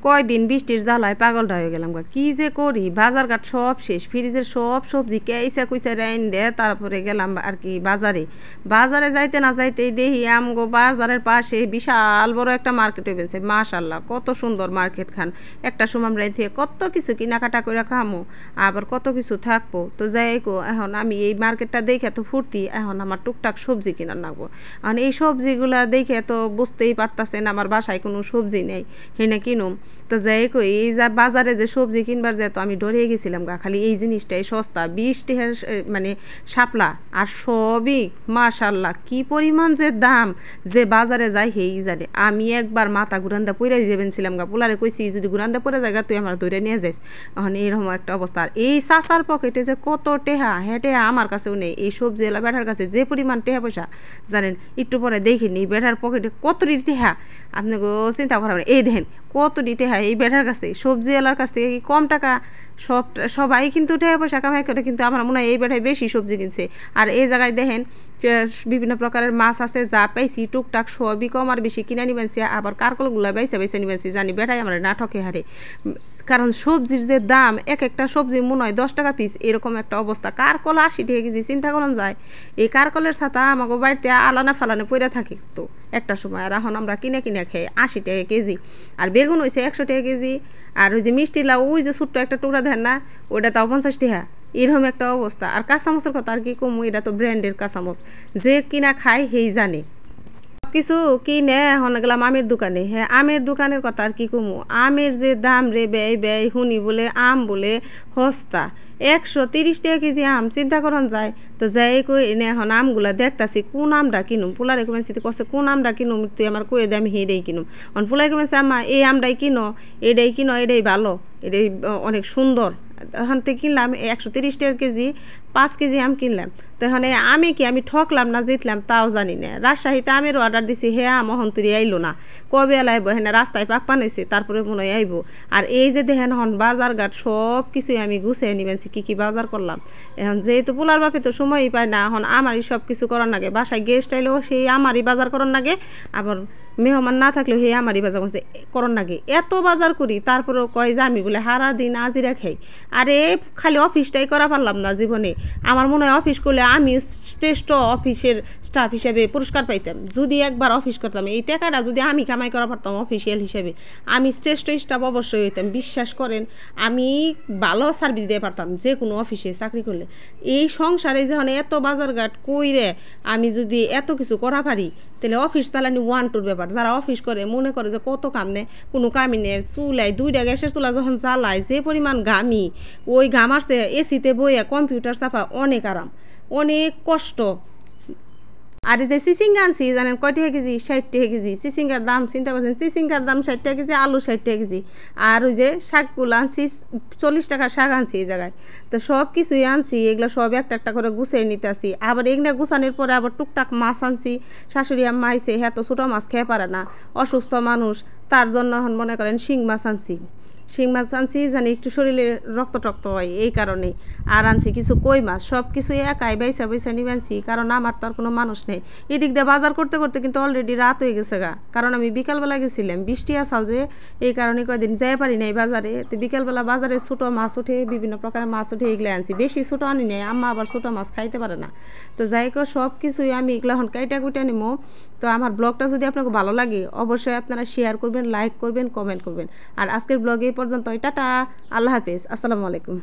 কয়দিন বৃষ্টির জ্বালায় পাগলটা হয়ে গেলাম গা কি যে করি বাজার ঘাট সব শেষ ফ্রিজের সব সবজি কেইসা কুইসা রাইন দে তারপরে গেলাম আর কি বাজারে যাইতে না যাইতেই দেখি আমগো বাজারের পাশে বিশাল বড় একটা মার্কেট হয়ে গেছে মাশাল্লাহ কত সুন্দর মার্কেট খান একটা সময় আমরা থেকে কত কিছু কেনাকাটা করে খামো আবার কত কিছু থাকবো তো যাই এখন আমি এই মার্কেটটা দেখে তো ফুর্তি এখন আমার টুকটাক সবজি কেনার লাগবো এখন এই সবজিগুলা দেখে তো বুঝতেই পারতাছেন আমার বাসায় কোনো সবজি নেই হেনে কিনুম তো যাই এই যা বাজারে যে সবজি কিনবার যায় তো আমি ডরিয়ে গেছিলাম গা খালি এই জিনিসটাই সস্তা 20 টাকার মানে শাপলা আর সবই মাশাল্লাহ কি পরিমাণ যে দাম যে বাজারে যাই হেই জানে আমি একবার মাথা ঘুরান্দা পইরা যাবেনছিলাম গা পোলারে কইছি যদি ঘুরান্দা পরে যায় তুই আমার ধরে নিয়ে যাইস এখন এইরকম একটা অবস্থা আর এই চাচার পকেটে যে কত টেহা টেহা আমার কাছেও নেই এই সবজি এলা বেটার কাছে যে পরিমাণ টেহা পয়সা জানেন একটু পরে দেখিনি বেটার পকেটে কতটি টেহা আপনাকে চিন্তা করা এই দেখেন কতটি টেহা এই বেটার কাছে সবজি এলার কাছ থেকে কি কম টাকা সবাই কিন্তু টেহা পয়সা কামাই করে কিন্তু আমার মনে হয় এই বেটায় বেশি সবজি কিনছে আর এই জায়গায় দেখেন বিভিন্ন প্রকারের মাছ আছে যা পাইছি টুকটাক সবই কম আর বেশি কিনে নিবেছি আবার কারকলগুলো বাইসা নিবেছি জানি বেটাই আমার নাটকে হারে কারণ সবজির যে দাম এক একটা সবজি মনে হয় 10 টাকা পিস এরকম একটা অবস্থা কারকল 80 টাকা কেজি চিন্তা করুন যায় এই কারকলের ছাতা আমাকে বাড়িতে আলানা ফালানে পড়ে থাকে তো একটা সময় আর এখন আমরা কিনে খাই 80 টাকা কেজি আর বেগুন হয়েছে 100 টাকা কেজি আর ওই যে মিষ্টি লাউ ওই যে ছোট্ট একটা টুকরা দেন না ওইটা তাও 50 টাকা এরকম একটা অবস্থা আর কাঁচামচের কথা আর কি কমু এটা তো ব্র্যান্ডের কাঁচামচ যে কিনা খায় সেই জানে কিছু কিনে এখন গেলাম আমের দোকানে হ্যাঁ আমের দোকানের কথা আর কি কমু আমের যে দাম রে ব্যয় শুনি বলে আম বলে সস্তা 130 টাকা কেজি আম চিন্তা করন যায় তো যাই কই এনে এখন আমগুলা দেখতাছি কোন আমটা কিনুম পোলারে কমেছি কছে কোন আমটা কিনুম তুই আমার কয়ে দে আমি হেডাই কিনুম এখন পোলাই কমেছে আমা এই আমটাই কিনো এটাই ভালো এটাই অনেক সুন্দর এখন তো কিনলাম 130 টাকা কেজি 5 কেজি আম কিনলাম তখন আমি কি আমি ঠকলাম না জিতলাম তাও জানি না রাজশাহীতে আমের অর্ডার দিছি হে আম তুই আইলো না কবে এলাইব হ্যাঁ রাস্তায় পাক পানাইছে তারপরে মনে হয় আইব আর এই যে দেখেন এখন বাজার ঘাট সব কিছুই আমি গুছিয়ে নিবেছি কি বাজার করলাম এখন যেহেতু পোলার বাপে তো সময়ই পায় না এখন আমারই সব কিছু করার লাগে বাসায় গেস্ট আইলেও সেই আমারই বাজার করার লাগে আবার মেহমান না থাকলেও হে আমারই বাজার করছে করার লাগে এত বাজার করি তারপরেও কয় যে আমি বলে সারা দিন আজিরা খাই আরে খালি অফিসটাই করা পারলাম না জীবনে আমার মনে হয় অফিস করলে আমি শ্রেষ্ঠ অফিসের স্টাফ হিসেবে পুরস্কার পাইতাম যদি একবার অফিস করতাম এই টাকাটা যদি আমি কামাই করা পারতাম অফিসিয়াল হিসেবে আমি শ্রেষ্ঠ স্টাফ অবশ্যই হইতাম বিশ্বাস করেন আমি ভালো সার্ভিস দিয়ে পারতাম যে কোনো অফিসে চাকরি করলে এই সংসারে যখন এত বাজার ঘাট কইরে আমি যদি এত কিছু করা পারি তাহলে অফিস চালানি 1-2 ব্যাপার যারা অফিস করে মনে করে যে কত কাম নেই কোনো কামই নেই চুলায় 2টা গ্যাসের চুলা যখন জ্বালায় যে পরিমাণ ঘামি ওই ঘামারছে এসিতে বইয়া কম্পিউটার চাপা অনেক আরাম অনেক কষ্ট আর এই যে চিচিঙ্গা আনছি জানেন কয় টাকা কেজি 60 টাকা কেজি চিচিঙ্গার দাম চিন্তা করছেন চিচিঙ্গার দাম 60 টাকা কেজি আলু 60 টাকা কেজি আর ওই যে শাকগুলো আনছি 40 টাকার শাক আনছি এই জায়গায় তো সব কিছুই আনছি এগুলো সব একটা করে গুছিয়ে নিতে আসি আবার এগুলো গুছানোর পরে আবার টুকটাক মাছ আনছি শাশুড়ি আম্মা আইছে হ্যাঁ তো ছোটো মাছ খেয়ে পারে না অসুস্থ মানুষ তার জন্য এখন মনে করেন শিং মাছ আনছি জানি একটু শরীরে রক্ত হয় এই কারণে আর আনছি কিছু কই মাছ সব কিছু একাই বাইসা নিয়ে আনছি কারণ আমার তো আর কোনো মানুষ নেই এদিক দিয়ে বাজার করতে করতে কিন্তু অলরেডি রাত হয়ে গেছে গা কারণ আমি বিকালবেলা গেছিলাম বৃষ্টি আসাল যে এই কারণে কয়দিন যাই পারি নাই বাজারে তো বিকালবেলা বাজারে ছোটো মাছ উঠে বিভিন্ন প্রকারের মাছ উঠে এগুলো আনছি বেশি ছোটো আনি নাই আম্মা আবার ছোটো মাছ খাইতে পারে না তো যাই হোক সব কিছুই আমি এগুলো এখন কাইটা কুইটা নিমো তো আমার ব্লগটা যদি আপনাকে ভালো লাগে অবশ্যই আপনারা শেয়ার করবেন লাইক করবেন কমেন্ট করবেন আর আজকের ব্লগে পর্যন্ত টাটা আল্লাহ হাফেজ আসসালামু আলাইকুম।